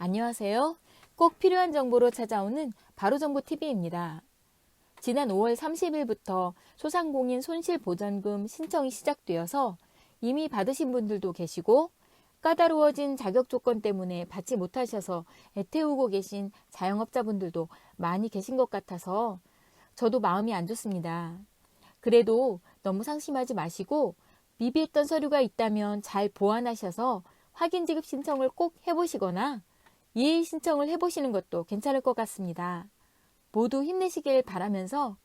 안녕하세요. 꼭 필요한 정보로 찾아오는 바로정보TV입니다. 지난 5월 30일부터 소상공인 손실보전금 신청이 시작되어서 이미 받으신 분들도 계시고 까다로워진 자격 조건 때문에 받지 못하셔서 애태우고 계신 자영업자분들도 많이 계신 것 같아서 저도 마음이 안 좋습니다. 그래도 너무 상심하지 마시고 미비했던 서류가 있다면 잘 보완하셔서 확인 지급 신청을 꼭 해보시거나 예의 신청을 해보시는 것도 괜찮을 것 같습니다. 모두 힘내시길 바라면서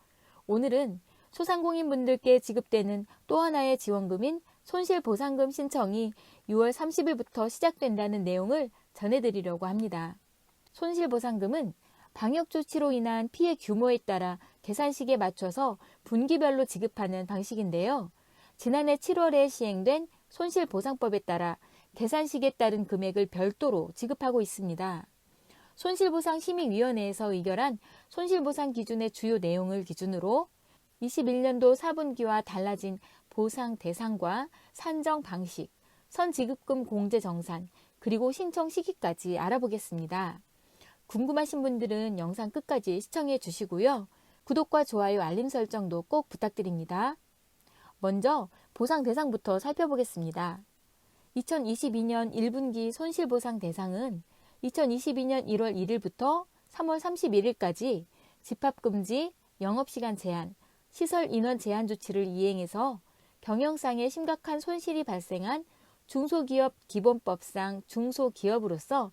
오늘은 소상공인분들께 지급되는 또 하나의 지원금인 손실보상금 신청이 6월 30일부터 시작된다는 내용을 전해드리려고 합니다. 손실보상금은 방역조치로 인한 피해 규모에 따라 계산식에 맞춰서 분기별로 지급하는 방식인데요. 지난해 7월에 시행된 손실보상법에 따라 계산식에 따른 금액을 별도로 지급하고 있습니다. 손실보상심의위원회에서 의결한 손실보상 기준의 주요 내용을 기준으로 21년도 4분기와 달라진 보상 대상과 산정 방식, 선지급금 공제 정산, 그리고 신청 시기까지 알아보겠습니다. 궁금하신 분들은 영상 끝까지 시청해 주시고요. 구독과 좋아요, 알림 설정도 꼭 부탁드립니다. 먼저 보상 대상부터 살펴보겠습니다. 2022년 1분기 손실보상 대상은 2022년 1월 1일부터 3월 31일까지 집합금지, 영업시간 제한, 시설 인원 제한 조치를 이행해서 경영상에 심각한 손실이 발생한 중소기업 기본법상 중소기업으로서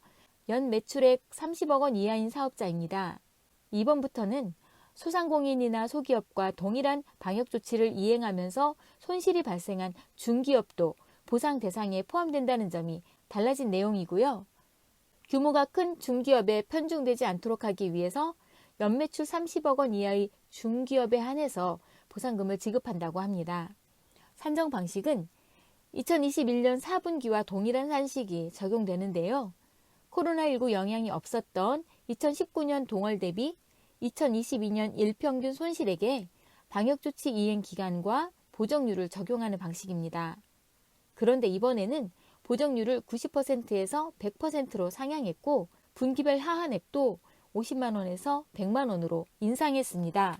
연 매출액 30억 원 이하인 사업자입니다. 2번부터는 소상공인이나 소기업과 동일한 방역조치를 이행하면서 손실이 발생한 중기업도 보상 대상에 포함된다는 점이 달라진 내용이고요. 규모가 큰 중기업에 편중되지 않도록 하기 위해서 연매출 30억 원 이하의 중기업에 한해서 보상금을 지급한다고 합니다. 산정 방식은 2021년 4분기와 동일한 산식이 적용되는데요. 코로나19 영향이 없었던 2019년 동월 대비 2022년 일평균 손실액에 방역조치 이행 기간과 보정률을 적용하는 방식입니다. 그런데 이번에는 보정률을 90%에서 100%로 상향했고 분기별 하한액도 50만 원에서 100만 원으로 인상했습니다.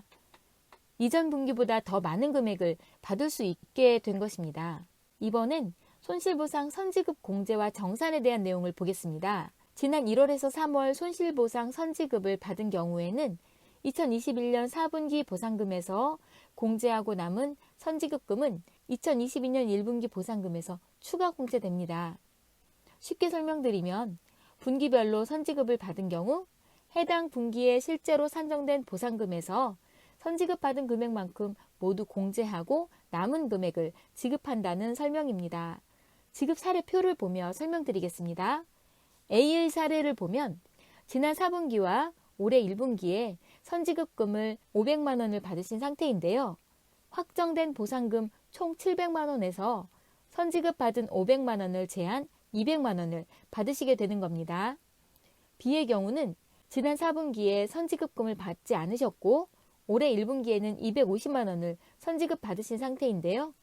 이전 분기보다 더 많은 금액을 받을 수 있게 된 것입니다. 이번엔 손실보상 선지급 공제와 정산에 대한 내용을 보겠습니다. 지난 1월에서 3월 손실보상 선지급을 받은 경우에는 2021년 4분기 보상금에서 공제하고 남은 선지급금은 2022년 1분기 보상금에서 추가 공제됩니다. 쉽게 설명드리면 분기별로 선지급을 받은 경우 해당 분기에 실제로 산정된 보상금에서 선지급 받은 금액만큼 모두 공제하고 남은 금액을 지급한다는 설명입니다. 지급 사례표를 보며 설명드리겠습니다. A의 사례를 보면 지난 4분기와 올해 1분기에 선지급금을 500만 원을 받으신 상태인데요. 확정된 보상금 총 700만 원에서 선지급 받은 500만 원을 제한 200만 원을 받으시게 되는 겁니다. B의 경우는 지난 4분기에 선지급금을 받지 않으셨고 올해 1분기에는 250만 원을 선지급 받으신 상태인데요.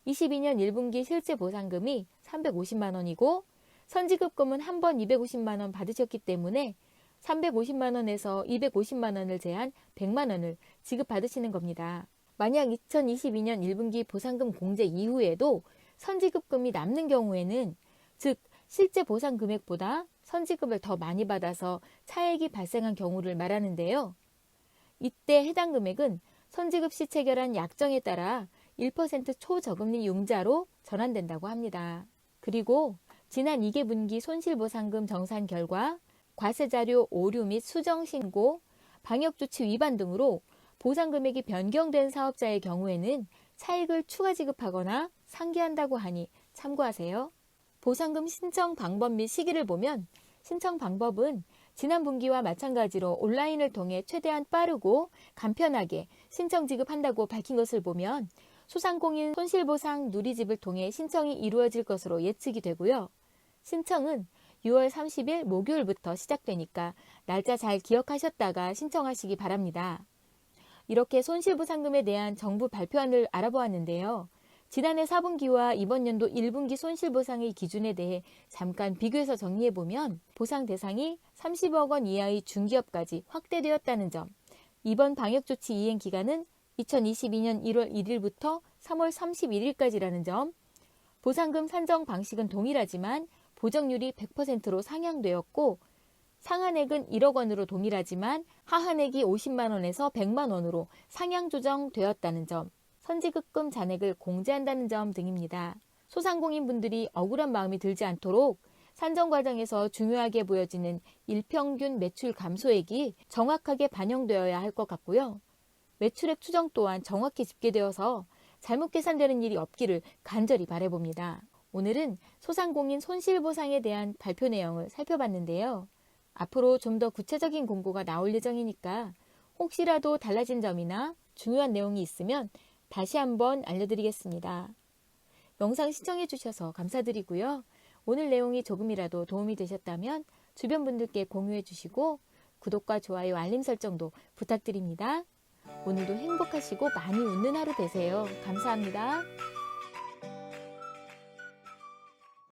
22년 1분기 실제 보상금이 350만 원이고 선지급금은 한 번 250만 원 받으셨기 때문에 350만 원에서 250만 원을 제한 100만 원을 지급받으시는 겁니다. 만약 2022년 1분기 보상금 공제 이후에도 선지급금이 남는 경우에는 즉 실제 보상 금액보다 선지급을 더 많이 받아서 차액이 발생한 경우를 말하는데요. 이때 해당 금액은 선지급 시 체결한 약정에 따라 1% 초저금리 융자로 전환된다고 합니다. 그리고 지난 2개분기 손실보상금 정산 결과 과세자료 오류 및 수정신고, 방역조치 위반 등으로 보상금액이 변경된 사업자의 경우에는 차익을 추가 지급하거나 상기한다고 하니 참고하세요. 보상금 신청 방법 및 시기를 보면 신청 방법은 지난 분기와 마찬가지로 온라인을 통해 최대한 빠르고 간편하게 신청 지급한다고 밝힌 것을 보면 소상공인 손실보상 누리집을 통해 신청이 이루어질 것으로 예측이 되고요. 신청은 6월 30일 목요일부터 시작되니까 날짜 잘 기억하셨다가 신청하시기 바랍니다. 이렇게 손실보상금에 대한 정부 발표안을 알아보았는데요. 지난해 4분기와 이번 연도 1분기 손실보상의 기준에 대해 잠깐 비교해서 정리해보면 보상 대상이 30억 원 이하의 중기업까지 확대되었다는 점, 이번 방역조치 이행 기간은 2022년 1월 1일부터 3월 31일까지라는 점, 보상금 산정 방식은 동일하지만 보정률이 100%로 상향되었고 상한액은 1억 원으로 동일하지만 하한액이 50만 원에서 100만 원으로 상향 조정되었다는 점, 선지급금 잔액을 공제한다는 점 등입니다. 소상공인분들이 억울한 마음이 들지 않도록 산정 과정에서 중요하게 보여지는 일평균 매출 감소액이 정확하게 반영되어야 할 것 같고요. 매출액 추정 또한 정확히 집계되어서 잘못 계산되는 일이 없기를 간절히 바라봅니다. 오늘은 소상공인 손실보상에 대한 발표 내용을 살펴봤는데요. 앞으로 좀 더 구체적인 공고가 나올 예정이니까 혹시라도 달라진 점이나 중요한 내용이 있으면 다시 한번 알려드리겠습니다. 영상 시청해주셔서 감사드리고요. 오늘 내용이 조금이라도 도움이 되셨다면 주변 분들께 공유해 주시고 구독과 좋아요, 알림 설정도 부탁드립니다. 오늘도 행복하시고 많이 웃는 하루 되세요. 감사합니다.